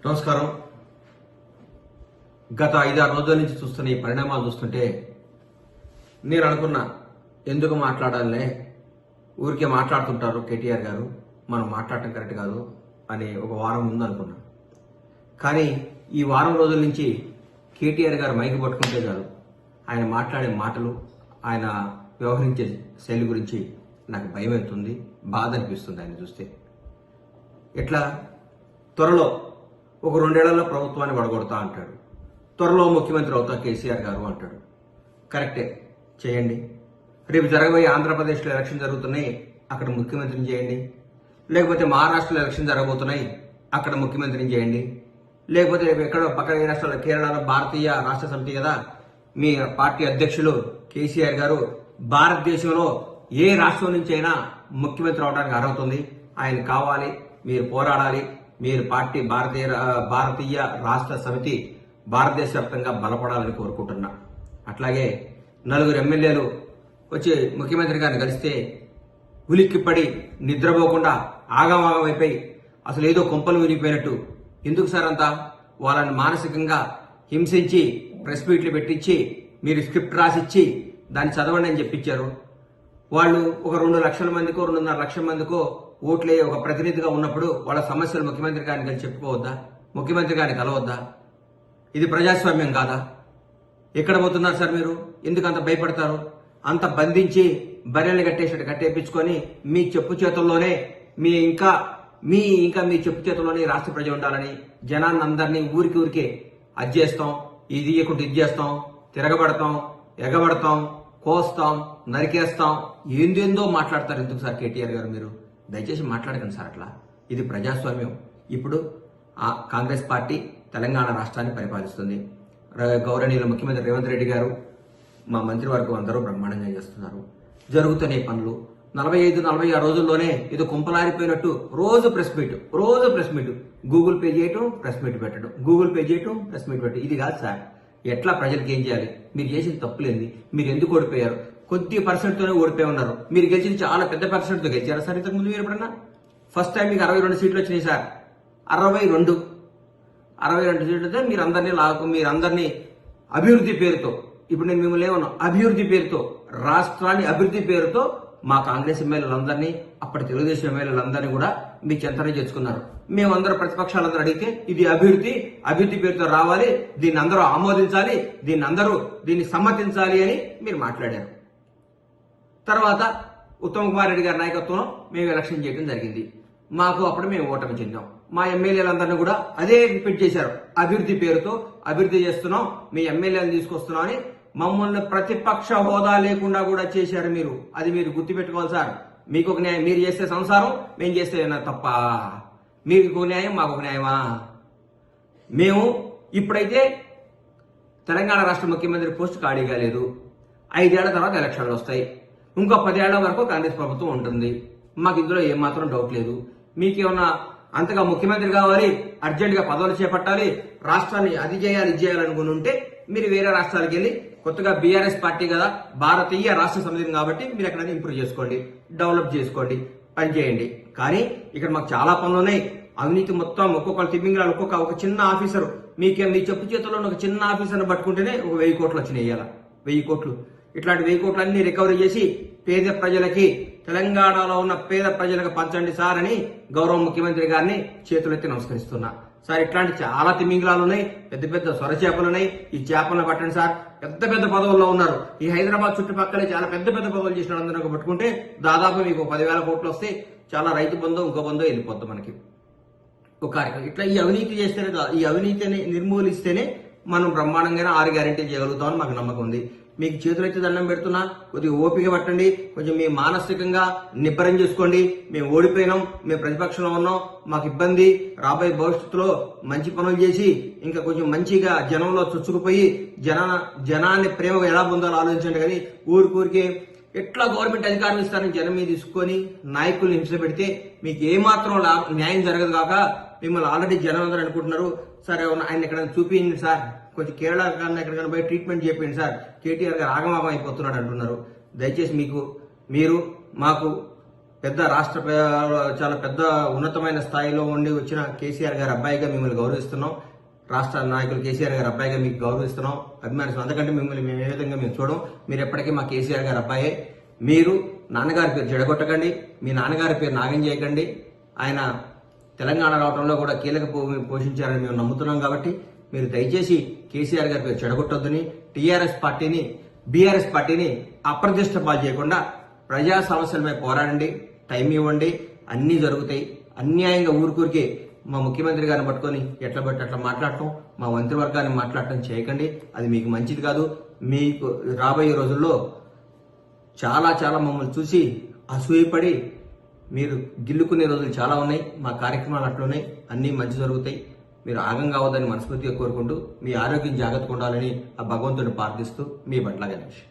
నమస్కారం. గత 5-6 రోజుల నుంచి చూస్తున్న ఈ పరిణామాలు చూస్తుంటే నేను అనుకున్నా, ఎందుకు మాట్లాడాలనే, ఊరికే మాట్లాడుతుంటారు కేటీఆర్ గారు, మనం మాట్లాడటం కరెక్ట్ కాదు అని ఒక వారం ముందు అనుకున్నా. కానీ ఈ వారం రోజుల నుంచి కేటీఆర్ గారు మైకి పట్టుకుంటే చాలు, ఆయన మాట్లాడే మాటలు, ఆయన వ్యవహరించే శైలి గురించి నాకు భయం అవుతుంది, బాధ అనిపిస్తుంది ఆయన చూస్తే. ఎట్లా త్వరలో ఒక 2 ఏళ్లలో ప్రభుత్వాన్ని పడగొడతా అంటాడు, త్వరలో ముఖ్యమంత్రి అవుతా కేసీఆర్ గారు అంటాడు. కరెక్టే, చేయండి. రేపు జరగబోయే ఆంధ్రప్రదేశ్లో ఎలక్షన్ జరుగుతున్నాయి, అక్కడ ముఖ్యమంత్రిని చేయండి. లేకపోతే మహారాష్ట్రలో ఎలక్షన్ జరగబోతున్నాయి, అక్కడ ముఖ్యమంత్రిని చేయండి. లేకపోతే రేపు ఎక్కడ పక్కన ఏ రాష్ట్రాల్లో, కేరళలో భారతీయ రాష్ట్ర సమితి కదా మీ పార్టీ అధ్యక్షులు కేసీఆర్ గారు, భారతదేశంలో ఏ రాష్ట్రం నుంచి అయినా ముఖ్యమంత్రి అవడానికి అర్హత ఉంది, ఆయన కావాలి, మీరు పోరాడాలి, మీరు పార్టీ భారతీయ రాష్ట్ర సమితి భారతదేశ వ్యాప్తంగా బలపడాలని కోరుకుంటున్నా. అట్లాగే 4 ఎమ్మెల్యేలు వచ్చి ముఖ్యమంత్రి గారిని కలిస్తే ఉలిక్కిపడి నిద్రపోకుండా ఆగమాగం అయిపోయి అసలు ఏదో కొంపలు విరిగిపోయినట్టు, ఎందుకు సార్ అంతా వాళ్ళని మానసికంగా హింసించి ప్రెస్ మీట్లు పెట్టించి మీరు స్క్రిప్ట్ రాసిచ్చి దాన్ని చదవండి అని చెప్పించారు. వాళ్ళు ఒక 2 లక్షల మందికో 2.5 లక్షల మందికో ఓట్లే ఒక ప్రతినిధిగా ఉన్నప్పుడు వాళ్ళ సమస్యలు ముఖ్యమంత్రి గారిని కలిసి చెప్పుకోవద్దా? ముఖ్యమంత్రి గారిని కలవద్దా? ఇది ప్రజాస్వామ్యం కాదా? ఎక్కడ పోతున్నారు సార్ మీరు? ఎందుకు అంత భయపడతారు? అంత బంధించి బర్రెల్ని కట్టేసినట్టు కట్టేపించుకొని మీ చెప్పు చేతుల్లోనే మీ చెప్పు చేతుల్లోనే రాష్ట్ర ప్రజలు ఉండాలని జనాన్ని అందరినీ ఊరికే అది చేస్తాం, ఇది ఇయ్యకుంటే ఇది చేస్తాం, తిరగబడతాం, ఎగబడతాం, కోస్తాం, నరికేస్తాం, ఏందేందో మాట్లాడతారు. ఎందుకు సార్ కేటీఆర్ గారు మీరు దయచేసి మాట్లాడకండి సార్ అట్లా. ఇది ప్రజాస్వామ్యం. ఇప్పుడు కాంగ్రెస్ పార్టీ తెలంగాణ రాష్ట్రాన్ని పరిపాలిస్తుంది. గౌరవనీయుల ముఖ్యమంత్రి రేవంత్ రెడ్డి గారు, మా మంత్రివర్గం అందరూ బ్రహ్మాండంగా చేస్తున్నారు. జరుగుతున్న పనులు 45-46 రోజుల్లోనే ఇది కుంపలారిపోయినట్టు రోజు ప్రెస్ మీట్, గూగుల్ పే చేయటం, ప్రెస్ మీట్ పెట్టడం, గూగుల్ పే చేయటం, ప్రెస్ మీట్ పెట్టడం. ఇది కాదు సార్. ఎట్లా ప్రజలకు ఏం చేయాలి? మీరు చేసిన తప్పులేంది? మీరు ఎందుకు ఓడిపోయారు? కొద్ది పర్సెంట్తోనే ఓడిపోయి ఉన్నారు. మీరు గెలిచింది చాలా పెద్ద పర్సెంట్తో గెలిచారా సార్ ఇంతకుముందు? మీరు ఎప్పుడన్నా ఫస్ట్ టైం మీకు 62 సీట్లు వచ్చినాయి సార్. 62 సీట్లతో మీరందరినీ అభివృద్ధి పేరుతో, ఇప్పుడు నేను మిమ్మల్ని ఏమన్నా అభివృద్ధి పేరుతో, రాష్ట్రాన్ని అభివృద్ధి పేరుతో మా కాంగ్రెస్ ఎమ్మెల్యేలందరినీ, అప్పటి తెలుగుదేశం ఎమ్మెల్యేలందరినీ కూడా మీ చెంతనే చేర్చుకున్నారు. మేమందరూ ప్రతిపక్షాలందరూ అడిగితే ఇది అభివృద్ధి పేరుతో రావాలి, దీన్ని అందరూ ఆమోదించాలి, దీన్ని సమ్మతించాలి అని మీరు మాట్లాడారు. తర్వాత ఉత్తమ్ కుమార్ రెడ్డి గారి నాయకత్వంలో మేము ఎలక్షన్ చేయడం జరిగింది. మాకు అప్పుడు మేము ఓటమి చెందాం. మా ఎమ్మెల్యేలందరినీ కూడా అదే రిపీట్ చేశారు, అభివృద్ధి పేరుతో అభివృద్ధి చేస్తున్నాం, మీ ఎమ్మెల్యేలను తీసుకొస్తున్నాం అని మమ్మల్ని ప్రతిపక్ష హోదా లేకుండా కూడా చేశారు మీరు. అది మీరు గుర్తుపెట్టుకోవాలి సార్. మీకు ఒక న్యాయం, మీరు చేస్తే సంసారం, మేము చేస్తే తప్ప. మీకు ఒక న్యాయం, మాకు ఒక న్యాయమా? మేము ఇప్పుడైతే తెలంగాణ రాష్ట్ర ముఖ్యమంత్రి పోస్ట్ ఖాళీగా లేదు. 5 ఏళ్ల తర్వాత ఎలక్షన్లు వస్తాయి. ఇంకో 10 ఏళ్ల వరకు కాంగ్రెస్ ప్రభుత్వం ఉంటుంది. మాకు ఇందులో ఏమాత్రం డౌట్ లేదు. మీకేమన్నా అంతగా ముఖ్యమంత్రి కావాలి, అర్జెంటుగా పదవులు చేపట్టాలి, రాష్ట్రాన్ని అది చేయాలి ఇది చేయాలనుకుని ఉంటే మీరు వేరే రాష్ట్రాలకు వెళ్ళి, కొత్తగా బీఆర్ఎస్ పార్టీ కదా, భారతీయ రాష్ట్ర సమితిని కాబట్టి మీరు ఎక్కడైనా ఇంప్రూవ్ చేసుకోండి, డెవలప్ చేసుకోండి, పనిచేయండి. కానీ ఇక్కడ మాకు చాలా పనులు ఉన్నాయి. అవినీతి మొత్తం ఒక్కొక్కరు తిమ్మింగ్రాలు, ఒక చిన్న ఆఫీసరు, మీ చెప్పు చేతుల్లో ఒక చిన్న ఆఫీసర్ని పట్టుకుంటేనే ఒక 1000 కోట్లు వచ్చినాయి. ఇవాళ 1000 కోట్లు. ఇట్లాంటి 1000 కోట్లు అన్ని రికవరీ చేసి పేద ప్రజలకి, తెలంగాణలో ఉన్న పేద ప్రజలకు పంచండి సార్ అని గౌరవ ముఖ్యమంత్రి గారిని చేతులెత్తి నమస్కరిస్తున్నా. సార్ ఇట్లాంటి చాలా తిమ్మింగ్లాలు ఉన్నాయి, పెద్ద సొర చేపలు ఉన్నాయి, ఈ చేపలను పట్టండి సార్. పెద్ద పదవుల్లో ఉన్నారు. ఈ హైదరాబాద్ చుట్టుపక్కలే చాలా పెద్ద పదవులు చేసిన అందరూ పట్టుకుంటే దాదాపు మీకు 10,000 కోట్లు వస్తే చాలా రైతు బంధు, ఇంకో బంధు వెళ్ళిపోద్ది మనకి ఒక కార్యక్రమం. ఇట్లా ఈ అవినీతి చేస్తేనే, ఈ అవినీతిని నిర్మూలిస్తేనే మనం బ్రహ్మాండంగానే 6 గ్యారెంటీలు చేయగలుగుతామని మాకు నమ్మకం ఉంది. మీకు చేతులైతే దండం పెడుతున్నా, కొద్దిగా ఓపిక పట్టండి, కొంచెం మీ మానసికంగా నిబ్బరం చేసుకోండి. మేము ఓడిపోయినాం, మేము ప్రతిపక్షంలో ఉన్నాం, మాకు ఇబ్బంది, రాబోయే భవిష్యత్తులో మంచి పనులు చేసి ఇంకా కొంచెం మంచిగా జనంలో చొచ్చుకుపోయి జనాన్ని ప్రేమగా ఎలా పొందాలో ఆలోచించండి. కానీ ఊరికే ఎట్లా గవర్నమెంట్ అధికారం ఇస్తారని జనం మీద తీసుకొని నాయకుల్ని హింస పెడితే మీకు ఏమాత్రం న్యాయం జరగదు కాక మిమ్మల్ని ఆల్రెడీ జనం అందరూ అనుకుంటున్నారు. సరే ఆయన ఎక్కడైనా చూపించండి సార్, కొంచెం కేరళ కన్నా ఎక్కడికైనా పోయి ట్రీట్మెంట్ చేయండి సార్, కేటీఆర్ గారు ఆగమాగం అయిపోతున్నాడు అంటున్నారు. దయచేసి మీరు మాకు పెద్ద చాలా పెద్ద ఉన్నతమైన స్థాయిలో ఉండి వచ్చిన కేసీఆర్ గారి అబ్బాయిగా మిమ్మల్ని గౌరవిస్తున్నాం. రాష్ట్ర నాయకులు కేసీఆర్ గారి అబ్బాయిగా మీకు గౌరవిస్తున్నాం, అభిమానిస్తున్నాం. అందుకంటే మిమ్మల్ని మేము ఏ విధంగా మేము చూడం. మీరు ఎప్పటికీ మా కేసీఆర్ గారి అబ్బాయే. మీరు నాన్నగారి పేరు చెడగొట్టకండి, మీ నాన్నగారి పేరు నాగం చేయకండి. ఆయన తెలంగాణ రావడంలో కూడా కీలక పోషించారని మేము నమ్ముతున్నాం. కాబట్టి మీరు దయచేసి కేసీఆర్ గారి పేరు చెడగొట్టొద్దని, బీఆర్ఎస్ పార్టీని అప్రతిష్ట పాలు చేయకుండా ప్రజా సమస్యలపై పోరాడండి, టైం ఇవ్వండి, అన్నీ జరుగుతాయి. అన్యాయంగా ఊరికూరికి మా ముఖ్యమంత్రి గారిని పట్టుకొని ఎట్లా బట్టి అట్లా మాట్లాడటం, మా మంత్రివర్గాన్ని మాట్లాడటం చేయకండి. అది మీకు మంచిది కాదు. మీకు రాబోయే రోజుల్లో చాలా మమ్మల్ని చూసి అసూయపడి మీరు గిల్లుకునే రోజులు చాలా ఉన్నాయి. మా కార్యక్రమాలు అట్లున్నాయి, అన్నీ మంచి జరుగుతాయి. మీరు ఆగం కావద్దని మనస్ఫూర్తిగా కోరుకుంటూ మీ ఆరోగ్యం జాగ్రత్తగా ఉండాలని ఆ భగవంతుడిని ప్రార్థిస్తూ మీ బండ్ల గణేష్.